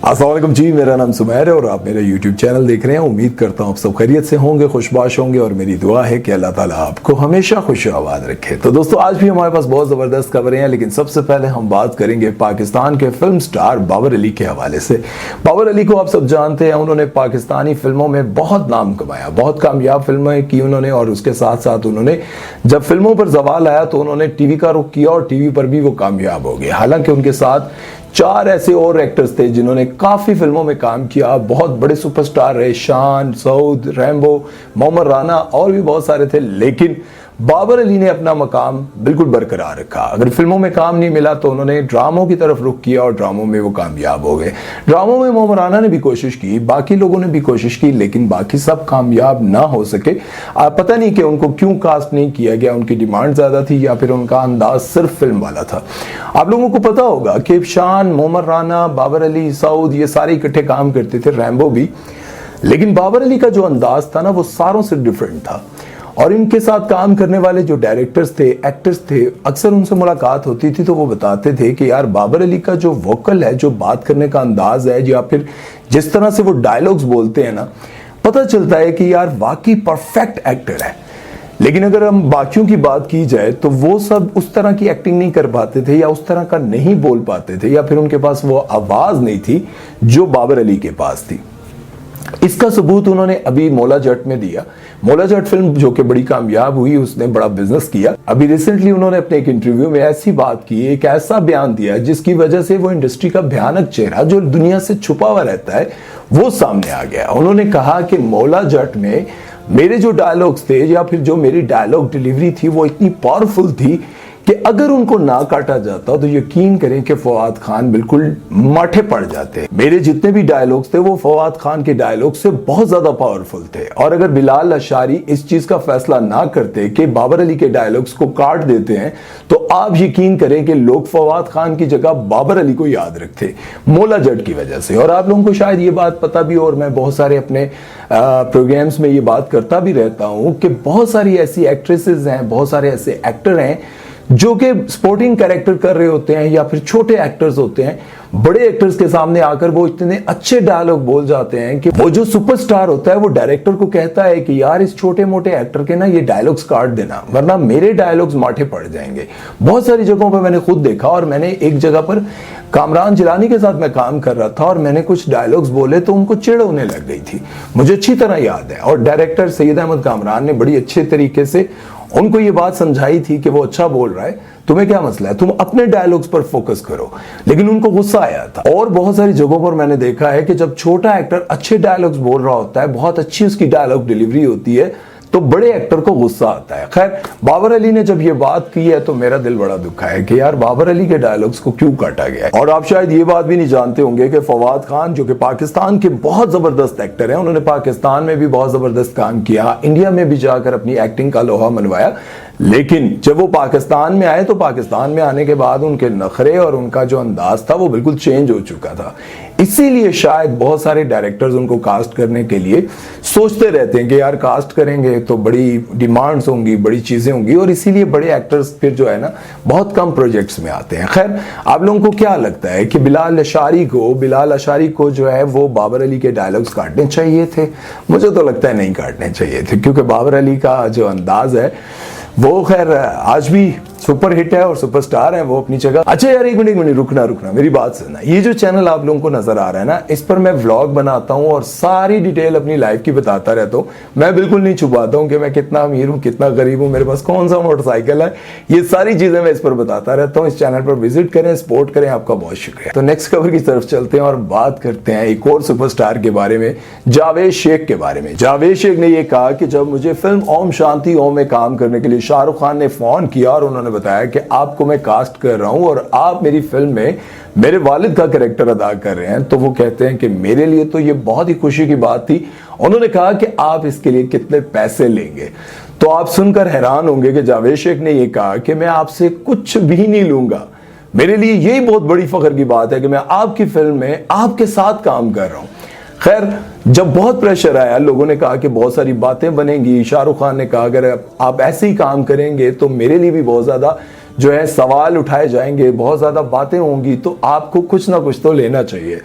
अस्सलाम वालेकुम जी, मेरा नाम सुमैर है और आप मेरा YouTube चैनल देख रहे हैं। उम्मीद करता हूँ आप सब खैरियत से होंगे, खुशबाश होंगे और मेरी दुआ है कि अल्लाह ताला आपको हमेशा खुश आबाद रखे। तो दोस्तों, आज भी हमारे पास बहुत ज़बरदस्त खबरें हैं, लेकिन सबसे पहले हम बात करेंगे पाकिस्तान के फिल्म स्टार बाबर अली के हवाले से। बाबर अली को आप सब जानते हैं, उन्होंने पाकिस्तानी फिल्मों में बहुत नाम कमाया, बहुत कामयाब फिल्में की उन्होंने और उसके साथ साथ उन्होंने जब फिल्मों पर जवाल आया तो उन्होंने टीवी का रुख किया और टीवी पर भी वो कामयाब हो गए। हालांकि उनके साथ 4 ऐसे और एक्टर्स थे जिन्होंने काफी फिल्मों में काम किया, बहुत बड़े सुपरस्टार रहे, शान, सऊद, रैम्बो, मोहम्मद राना और भी बहुत सारे थे, लेकिन बाबर अली ने अपना मकाम बिल्कुल बरकरार रखा। अगर फिल्मों में काम नहीं मिला तो उन्होंने ड्रामों की तरफ रुख किया और ड्रामों में वो कामयाब हो गए। ड्रामों में मोहम्मद राना ने भी कोशिश की, बाकी लोगों ने भी कोशिश की, लेकिन बाकी सब कामयाब ना हो सके। पता नहीं कि उनको क्यों कास्ट नहीं किया गया, उनकी डिमांड ज्यादा थी या फिर उनका अंदाज सिर्फ फिल्म वाला था। आप लोगों को पता होगा कि शान, मोहम्मद राना, बाबर अली, सऊद, ये सारे इकट्ठे काम करते थे, रैम्बो भी, लेकिन बाबर अली का जो अंदाज था ना वो सारों से डिफरेंट था। और इनके साथ काम करने वाले जो डायरेक्टर्स थे, एक्टर्स थे, अक्सर उनसे मुलाकात होती थी तो वो बताते थे कि यार बाबर अली का जो वोकल है, जो बात करने का अंदाज है, या फिर जिस तरह से वो डायलॉग्स बोलते हैं ना, पता चलता है कि यार वाकई परफेक्ट एक्टर है। लेकिन अगर हम बाकियों की बात की जाए तो वो सब उस तरह की एक्टिंग नहीं कर पाते थे या उस तरह का नहीं बोल पाते थे, या फिर उनके पास वो आवाज नहीं थी जो बाबर अली के पास थी। इसका सबूत उन्होंने अभी मौला जट में दिया। मौला जट फिल्म जो कि बड़ी कामयाब हुई, उसने बड़ा बिजनेस किया। अभी रिसेंटली उन्होंने अपने एक इंटरव्यू में ऐसी बात की, एक ऐसा बयान दिया जिसकी वजह से वो इंडस्ट्री का भयानक चेहरा जो दुनिया से छुपा हुआ रहता है वो सामने आ गया। उन्होंने कहा कि मौला जट में मेरे जो डायलॉग्स थे या फिर जो मेरी डायलॉग डिलीवरी थी वो इतनी पावरफुल थी कि अगर उनको ना काटा जाता तो यकीन करें कि फवाद खान बिल्कुल माठे पड़ जाते। मेरे जितने भी डायलॉग्स थे वो फवाद खान के डायलॉग से बहुत ज्यादा पावरफुल थे। और अगर बिलाल अशारी इस चीज का फैसला ना करते कि बाबर अली के डायलॉग्स को काट देते हैं तो आप यकीन करें कि लोग फवाद खान की जगह बाबर अली को याद रखते, मौला जट की वजह से। और आप लोगों को शायद ये बात पता भी, और मैं बहुत सारे अपने प्रोग्राम्स में ये बात करता भी रहता हूं कि बहुत सारी ऐसी एक्ट्रेसेस हैं, बहुत सारे ऐसे एक्टर हैं जो कि सपोर्टिंग कैरेक्टर कर रहे होते हैं या फिर छोटे एक्टर्स होते हैं, बड़े एक्टर्स के सामने आकर वो इतने अच्छे डायलॉग बोल जाते हैं कि वो जो सुपरस्टार होता है वो डायरेक्टर को कहता है कि यार इस छोटे मोटे एक्टर के ना ये डायलॉग्स काट देना वरना मेरे डायलॉग्स माठे पड़ जाएंगे। बहुत सारी जगहों पर मैंने खुद देखा, और मैंने एक जगह पर कामरान जिलानी के साथ मैं काम कर रहा था और मैंने कुछ डायलॉग्स बोले तो उनको चिढ़ होने लग गई थी, मुझे अच्छी तरह याद है। और डायरेक्टर सैयद अहमद कामरान ने बड़ी अच्छे तरीके से उनको ये बात समझाई थी कि वो अच्छा बोल रहा है, तुम्हें क्या मसला है, तुम अपने डायलॉग्स पर फोकस करो। लेकिन उनको गुस्सा आया था। और बहुत सारी जगहों पर मैंने देखा है कि जब छोटा एक्टर अच्छे डायलॉग्स बोल रहा होता है, बहुत अच्छी उसकी डायलॉग डिलीवरी होती है, तो बड़े एक्टर को गुस्सा आता है। खैर, बाबर अली ने जब ये बात की है तो मेरा दिल बड़ा दुखा है कि यार बाबर अली के डायलॉग्स को क्यों काटा गया है। और आप शायद ये बात भी नहीं जानते होंगे कि फवाद खान जो कि पाकिस्तान के बहुत जबरदस्त एक्टर हैं, उन्होंने पाकिस्तान में भी बहुत जबरदस्त काम किया, इंडिया में भी जाकर अपनी एक्टिंग का लोहा मनवाया, लेकिन जब वो पाकिस्तान में आए तो पाकिस्तान में आने के बाद उनके नखरे और उनका जो अंदाज था वो बिल्कुल चेंज हो चुका था। इसीलिए शायद बहुत सारे डायरेक्टर्स उनको कास्ट करने के लिए सोचते रहते हैं कि यार कास्ट करेंगे तो बड़ी डिमांड्स होंगी, बड़ी चीजें होंगी, और इसीलिए बड़े एक्टर्स फिर जो है ना बहुत कम प्रोजेक्ट्स में आते हैं। खैर, आप लोगों को क्या लगता है कि बिलाल अशारी को जो है वो बाबर अली के डायलॉग्स काटने चाहिए थे? मुझे तो लगता है नहीं काटने चाहिए थे, क्योंकि बाबर अली का जो अंदाज है वो खैर आज भी सुपर हिट है और सुपरस्टार है वो अपनी जगह। अच्छा यार, एक मिनट रुकना, मेरी बात सुनना। ये जो चैनल आप लोगों को नजर आ रहा है ना, इस पर मैं व्लॉग बनाता हूँ और सारी डिटेल अपनी लाइफ की बताता रहता हूँ। मैं बिल्कुल नहीं छुपाता हूँ कि मैं कितना अमीर हूँ, कितना गरीब हूँ, मेरे पास कौन सा मोटरसाइकिल है, ये सारी चीजें मैं इस पर बताता रहता हूँ। इस चैनल पर विजिट करें, सपोर्ट करें, आपका बहुत शुक्रिया। तो नेक्स्ट खबर की तरफ चलते हैं और बात करते हैं एक और सुपरस्टार के बारे में, जावेद शेख के बारे में। जावेद शेख ने यह कहा कि जब मुझे फिल्म ओम शांति ओम में काम करने के लिए शाहरुख खान ने फोन किया और उन्होंने बताया कि आपको मैं कास्ट कर रहा हूं और आप मेरी फिल्म में मेरे वालिद का कैरेक्टर अदा कर रहे हैं, तो वो कहते हैं कि मेरे लिए तो ये बहुत ही खुशी की बात थी। उन्होंने कहा कि आप इसके लिए कितने पैसे लेंगे? तो आप सुनकर हैरान होंगे कि जावेद शेख ने यह कहा कि मैं आपसे कुछ भी नहीं लूंगा, मेरे लिए यही बहुत बड़ी फख्र की बात है कि मैं आपकी फिल्म में आपके साथ काम कर रहा हूं। खैर, जब बहुत प्रेशर आया, लोगों ने कहा कि बहुत सारी बातें बनेंगी, शाहरुख खान ने कहा अगर आप ऐसे ही काम करेंगे तो मेरे लिए भी बहुत ज्यादा जो है सवाल उठाए जाएंगे, बहुत ज्यादा बातें होंगी, तो आपको कुछ ना कुछ तो लेना चाहिए।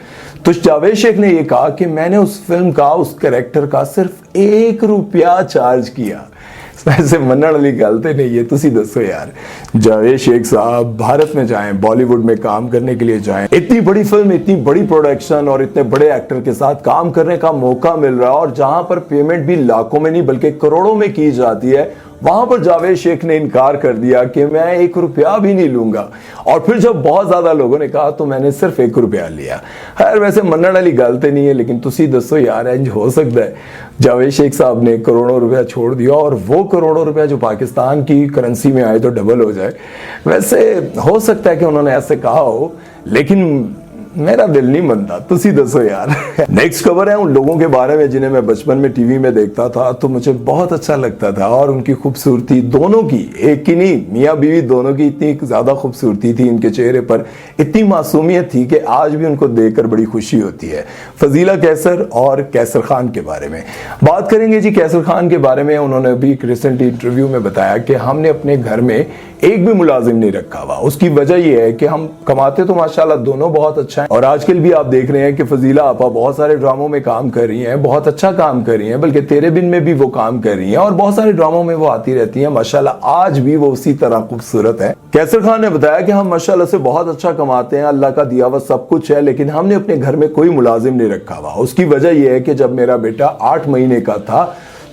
तो जावेद शेख ने यह कहा कि मैंने उस फिल्म का, उस कैरेक्टर का सिर्फ ₹1 चार्ज किया। वैसे मनण वाली गल तो नहीं है, तुसी दसो यार। जावेद शेख साहब भारत में जाएं, बॉलीवुड में काम करने के लिए जाएं, इतनी बड़ी फिल्म, इतनी बड़ी प्रोडक्शन और इतने बड़े एक्टर के साथ काम करने का मौका मिल रहा है, और जहां पर पेमेंट भी लाखों में नहीं बल्कि करोड़ों में की जाती है, वहां पर जावेद शेख ने इनकार कर दिया कि मैं ₹1 भी नहीं लूंगा। और फिर जब बहुत ज्यादा लोगों ने कहा तो मैंने सिर्फ ₹1 लिया। खैर वैसे मनण वाली गल तो नहीं है, लेकिन तुसी दसो यार, इंज हो सकता है जावेद शेख साहब ने करोड़ों रुपया छोड़ दिया और वो करोड़ों रुपया जो पाकिस्तान की करेंसी में आए तो डबल हो जाए। वैसे हो सकता है कि उन्होंने ऐसे कहा हो, लेकिन मेरा दिल नहीं मनता, तुसी दसो यार। नेक्स्ट खबर है उन लोगों के बारे में जिन्हें मैं बचपन में टीवी में देखता था तो मुझे बहुत अच्छा लगता था, और उनकी खूबसूरती दोनों की, एक की नहीं, मियाँ बीवी दोनों की इतनी ज्यादा खूबसूरती थी, इनके चेहरे पर इतनी मासूमियत थी कि आज भी उनको देखकर बड़ी खुशी होती है। फजीला कैसर और कैसर खान के बारे में बात करेंगे जी। कैसर खान के बारे में उन्होंने भी एक रिसेंट इंटरव्यू में बताया कि हमने अपने घर में एक भी मुलाजिम नहीं रखा हुआ। उसकी वजह यह है कि हम कमाते तो माशाल्लाह दोनों बहुत अच्छा है, और आजकल भी आप देख रहे हैं कि फजीला आपा बहुत सारे ड्रामों में काम कर रही हैं, बहुत अच्छा काम कर रही हैं, बल्कि तेरे बिन में भी वो काम कर रही हैं और बहुत सारे ड्रामों में वो आती रहती हैं। माशाल्लाह आज भी वो उसी तरह खूबसूरत है। कैसर खान ने बताया कि हम माशाल्लाह से बहुत अच्छा कमाते हैं, अल्लाह का दिया हुआ सब कुछ है, लेकिन हमने अपने घर में कोई मुलाजिम नहीं रखा हुआ। उसकी वजह यह है कि जब मेरा बेटा 8 महीने का था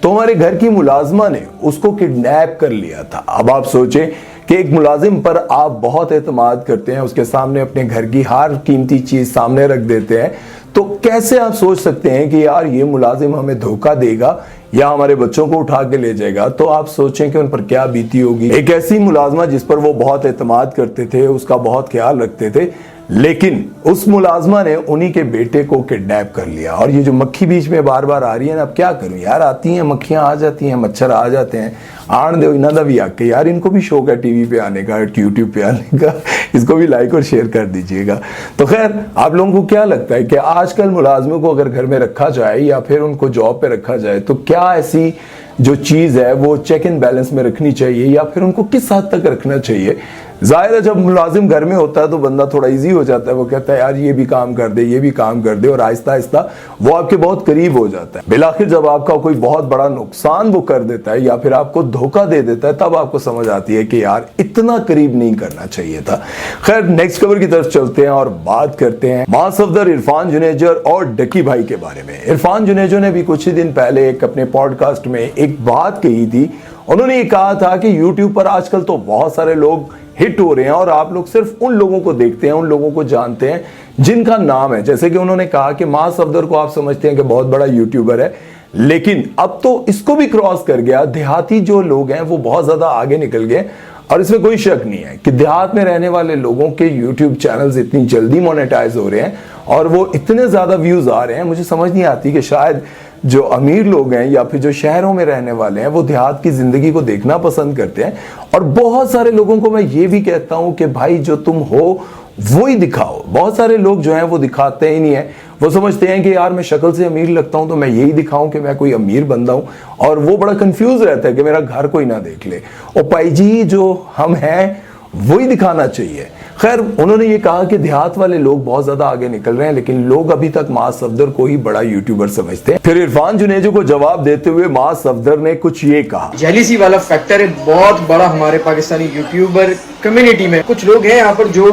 तो हमारे घर की मुलाजमा ने उसको किडनैप कर लिया था। अब आप सोचें कि एक मुलाजिम पर आप बहुत एतमाद करते हैं, उसके सामने अपने घर की हर कीमती चीज सामने रख देते हैं, तो कैसे आप सोच सकते हैं कि यार ये मुलाजिम हमें धोखा देगा या हमारे बच्चों को उठा के ले जाएगा। तो आप सोचें कि उन पर क्या बीती होगी। एक ऐसी मुलाजमा जिस पर वो बहुत एतमाद करते थे, उसका बहुत ख्याल रखते थे, लेकिन उस मुलाजमा ने उन्हीं के बेटे को किडनैप कर लिया। और ये जो मक्खी बीच में बार बार आ रही है ना, अब क्या करूं यार, आती हैं मक्खियां, आ जाती हैं, मच्छर आ जाते हैं, आन दो इन्हों का भी आके यार, इनको भी शौक है टीवी पे आने का, यूट्यूब पे आने का, इसको भी लाइक और शेयर कर दीजिएगा। तो खैर आप लोगों को क्या लगता है कि आजकल मुलाजमों को अगर घर में रखा जाए या फिर उनको जॉब पे रखा जाए तो क्या ऐसी जो चीज है वो चेक इन बैलेंस में रखनी चाहिए या फिर उनको किस हद तक रखना चाहिए? जाहिर है जब मुलाजिम घर में होता है तो बंदा थोड़ा इजी हो जाता है, वो कहता है यार ये भी काम कर दे, ये भी काम कर दे, और आहिस्ता आहिस्ता वो आपके बहुत करीब हो जाता है। बिलाखिर जब आपका कोई बहुत बड़ा नुकसान वो कर देता है या फिर आपको धोखा दे देता है, तब आपको समझ आती है कि यार इतना करीब नहीं करना चाहिए था। खैर नेक्स्ट खबर की तरफ चलते हैं और बात करते हैं मां सफदर, इरफान जुनेजो और डकी भाई के बारे में। इरफान जुनेजो ने भी कुछ ही दिन पहले एक अपने पॉडकास्ट में एक बात कही थी। उन्होंने ये कहा था कि यूट्यूब पर आजकल तो बहुत सारे लोग हिट हो रहे हैं और आप लोग सिर्फ उन लोगों को देखते हैं, उन लोगों को जानते हैं जिनका नाम है। जैसे कि उन्होंने कहा कि मां सफदर को आप समझते हैं कि बहुत बड़ा यूट्यूबर है, लेकिन अब तो इसको भी क्रॉस कर गया। देहाती जो लोग हैं वो बहुत ज्यादा आगे निकल गए, और इसमें कोई शक नहीं है कि देहात में रहने वाले लोगों के यूट्यूब चैनल्स इतनी जल्दी मोनेटाइज हो रहे हैं और वो इतने ज्यादा व्यूज आ रहे हैं। मुझे समझ नहीं आती कि शायद जो अमीर लोग हैं या फिर जो शहरों में रहने वाले हैं वो देहात की जिंदगी को देखना पसंद करते हैं। और बहुत सारे लोगों को मैं ये भी कहता हूं कि भाई जो तुम हो वो ही दिखाओ। बहुत सारे लोग जो हैं वो दिखाते ही नहीं है, वो समझते हैं कि यार मैं शक्ल से अमीर लगता हूं तो मैं यही दिखाऊं कि मैं कोई अमीर बंदा हूं, और वो बड़ा कंफ्यूज रहता है कि मेरा घर कोई ना देख ले। और पाई जी जो हम हैं वही दिखाना चाहिए। खैर उन्होंने ये कहा कि देहात वाले लोग बहुत ज्यादा आगे निकल रहे हैं, लेकिन लोग अभी तक मां सफदर को ही बड़ा यूट्यूबर समझते हैं। फिर इरफान जुनेजो को जवाब देते हुए मां सफदर ने कुछ ये कहा, जेलिसी वाला फैक्टर है बहुत बड़ा हमारे पाकिस्तानी यूट्यूबर कम्युनिटी में। कुछ लोग हैं यहाँ पर जो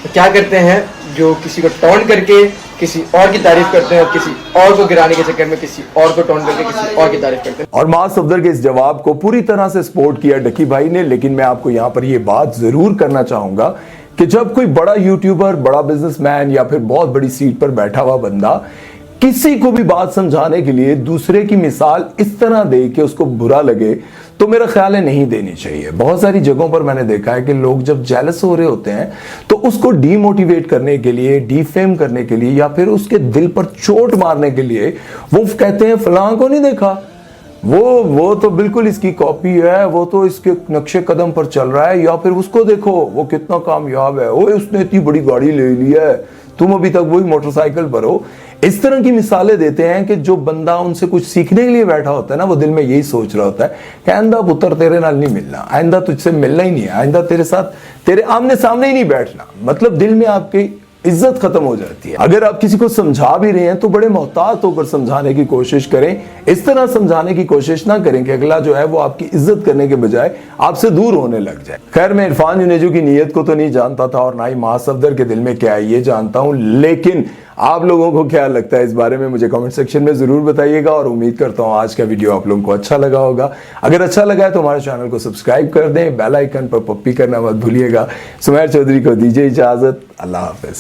क्या करते हैं, जो किसी को टॉन्ट करके किसी और की तारीफ करते हैं और किसी और को गिराने के चक्कर में किसी और को टॉन्ट करके किसी और की तारीफ करते हैं। और मां सफदर के इस जवाब को पूरी तरह से सपोर्ट किया डकी भाई ने। लेकिन मैं आपको यहाँ पर यह बात जरूर करना चाहूंगा कि जब कोई बड़ा यूट्यूबर, बड़ा बिजनेसमैन या फिर बहुत बड़ी सीट पर बैठा हुआ बंदा किसी को भी बात समझाने के लिए दूसरे की मिसाल इस तरह दे कि उसको बुरा लगे, तो मेरा ख्याल है नहीं देनी चाहिए। बहुत सारी जगहों पर मैंने देखा है कि लोग जब जेलस हो रहे होते हैं तो उसको डीमोटिवेट करने के लिए, डीफेम करने के लिए या फिर उसके दिल पर चोट मारने के लिए वो कहते हैं फलां को नहीं देखा, वो तो बिल्कुल इसकी कॉपी है, वो तो इसके नक्शे कदम पर चल रहा है, या फिर उसको देखो वो कितना कामयाब है, ओए उसने इतनी बड़ी गाड़ी ले ली है, तुम अभी तक वही मोटरसाइकिल पर हो। इस तरह की मिसालें देते हैं कि जो बंदा उनसे कुछ सीखने के लिए बैठा होता है ना, वो दिल में यही सोच रहा होता है कि आइंदा पुत्र तेरे नाल नहीं मिलना, आइंदा तुझसे मिलना ही नहीं है, आइंदा तेरे साथ तेरे आमने सामने ही नहीं बैठना। मतलब दिल में आपके इज्जत खत्म हो जाती है। अगर आप किसी को समझा भी रहे हैं तो बड़े मोहतात होकर समझाने की कोशिश करें। इस तरह समझाने की कोशिश ना करें कि अगला जो है वो आपकी इज्जत करने के बजाय आपसे दूर होने लग जाए। खैर, मैं इरफान जुनेजो की नीयत को तो नहीं जानता था और ना ही मां सफदर के दिल में क्या है ये जानता हूं, लेकिन आप लोगों को क्या लगता है इस बारे में मुझे कमेंट सेक्शन में जरूर बताइएगा। और उम्मीद करता हूं आज का वीडियो आप लोगों को अच्छा लगा होगा। अगर अच्छा लगा है तो हमारे चैनल को सब्सक्राइब कर दें, बेल आइकन पर पप्पी करना मत भूलिएगा। सुमैर चौधरी को दीजिए इजाजत। अल्लाह हाफिज।